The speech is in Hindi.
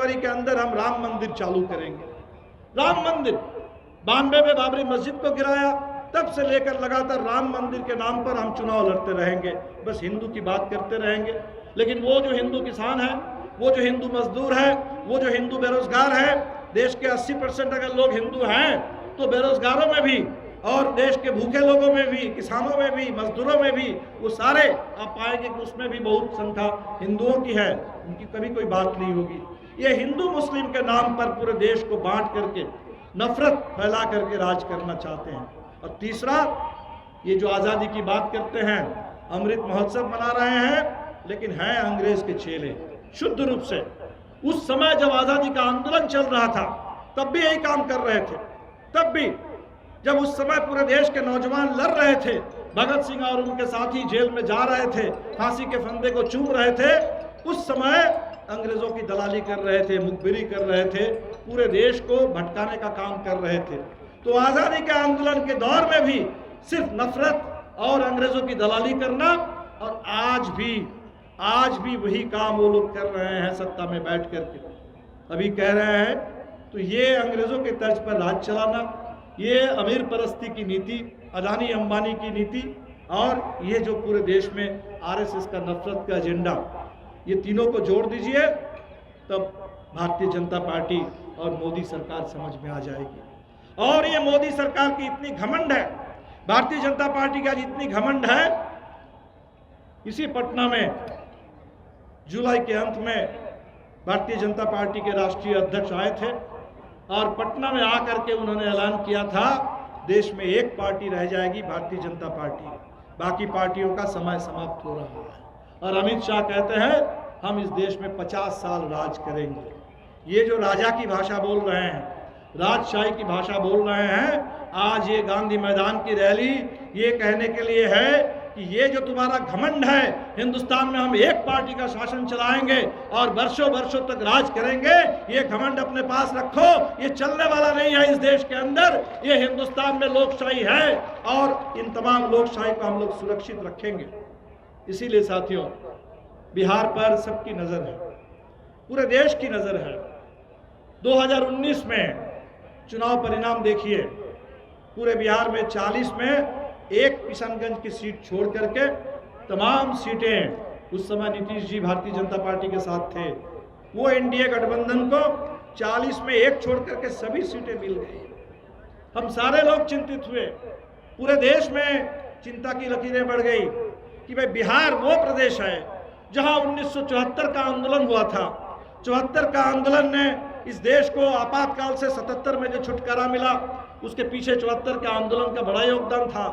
जनवरी के अंदर हम राम मंदिर चालू करेंगे। राम मंदिर 92 में बाबरी मस्जिद को गिराया, तब से लेकर लगातार राम मंदिर के नाम पर हम चुनाव लड़ते रहेंगे, बस हिंदू की बात करते रहेंगे। लेकिन वो जो हिंदू किसान है, वो जो हिंदू मजदूर है, वो जो हिंदू बेरोजगार है, देश के 80% अगर लोग हिंदू हैं तो बेरोजगारों में भी और देश के भूखे लोगों में भी, किसानों में भी, मजदूरों में भी, वो सारे आप पाएंगे कि उसमें भी बहुत संख्या हिंदुओं की है, उनकी कभी कोई बात नहीं होगी। ये हिंदू मुस्लिम के नाम पर पूरे देश को बांट करके नफरत फैला करके राज करना चाहते हैं। और तीसरा, ये जो आज़ादी की बात करते हैं, अमृत महोत्सव मना रहे हैं, लेकिन हैं अंग्रेज के चेले शुद्ध रूप से। उस समय जब आज़ादी का आंदोलन चल रहा था तब भी यही काम कर रहे थे। तब भी जब उस समय पूरे देश के नौजवान लड़ रहे थे, भगत सिंह और उनके साथी जेल में जा रहे थे, फांसी के फंदे को चूम रहे थे, उस समय अंग्रेजों की दलाली कर रहे थे, मुखबिरी कर रहे थे, पूरे देश को भटकाने का काम कर रहे थे। तो आज़ादी के आंदोलन के दौर में भी सिर्फ नफरत और अंग्रेजों की दलाली करना, और आज भी वही काम वो लोग कर रहे हैं सत्ता में बैठ करके। अभी कह रहे हैं तो ये अंग्रेजों के तर्ज पर राज चलाना, ये अमीर परस्ती की नीति, अदानी अंबानी की नीति, और ये जो पूरे देश में आरएसएस का नफरत का एजेंडा, ये तीनों को जोड़ दीजिए तब भारतीय जनता पार्टी और मोदी सरकार समझ में आ जाएगी। और ये मोदी सरकार की इतनी घमंड है, भारतीय जनता पार्टी का इतनी घमंड है, इसी पटना में जुलाई के अंत में भारतीय जनता पार्टी के राष्ट्रीय अध्यक्ष आए थे और पटना में आकर के उन्होंने ऐलान किया था देश में एक पार्टी रह जाएगी, भारतीय जनता पार्टी, बाकी पार्टियों का समय समाप्त हो रहा है। और अमित शाह कहते हैं हम इस देश में 50 साल राज करेंगे। ये जो राजा की भाषा बोल रहे हैं, राजशाही की भाषा बोल रहे हैं, आज ये गांधी मैदान की रैली ये कहने के लिए है कि ये जो तुम्हारा घमंड है, हिंदुस्तान में हम एक पार्टी का शासन चलाएंगे और वर्षों वर्षों तक राज करेंगे, ये घमंड अपने पास रखो, ये चलने वाला नहीं है इस देश के अंदर। ये हिंदुस्तान में लोकशाही है और इन तमाम लोकशाही को हम लोग सुरक्षित रखेंगे। इसीलिए साथियों, बिहार पर सबकी नजर है, पूरे देश की नजर है। 2019 में चुनाव परिणाम देखिए, पूरे बिहार में 40 में एक किशनगंज की सीट छोड़ करके तमाम सीटें, उस समय नीतीश जी भारतीय जनता पार्टी के साथ थे, वो एनडीए गठबंधन को 40 में एक छोड़ करके सभी सीटें मिल गई। हम सारे लोग चिंतित हुए, पूरे देश में चिंता की लकीरें बढ़ गई कि भाई बिहार वो प्रदेश है जहां 1974 का आंदोलन हुआ था। 74 का आंदोलन ने इस देश को आपातकाल से 77 में जो छुटकारा मिला, उसके पीछे 74 के आंदोलन का बड़ा योगदान था।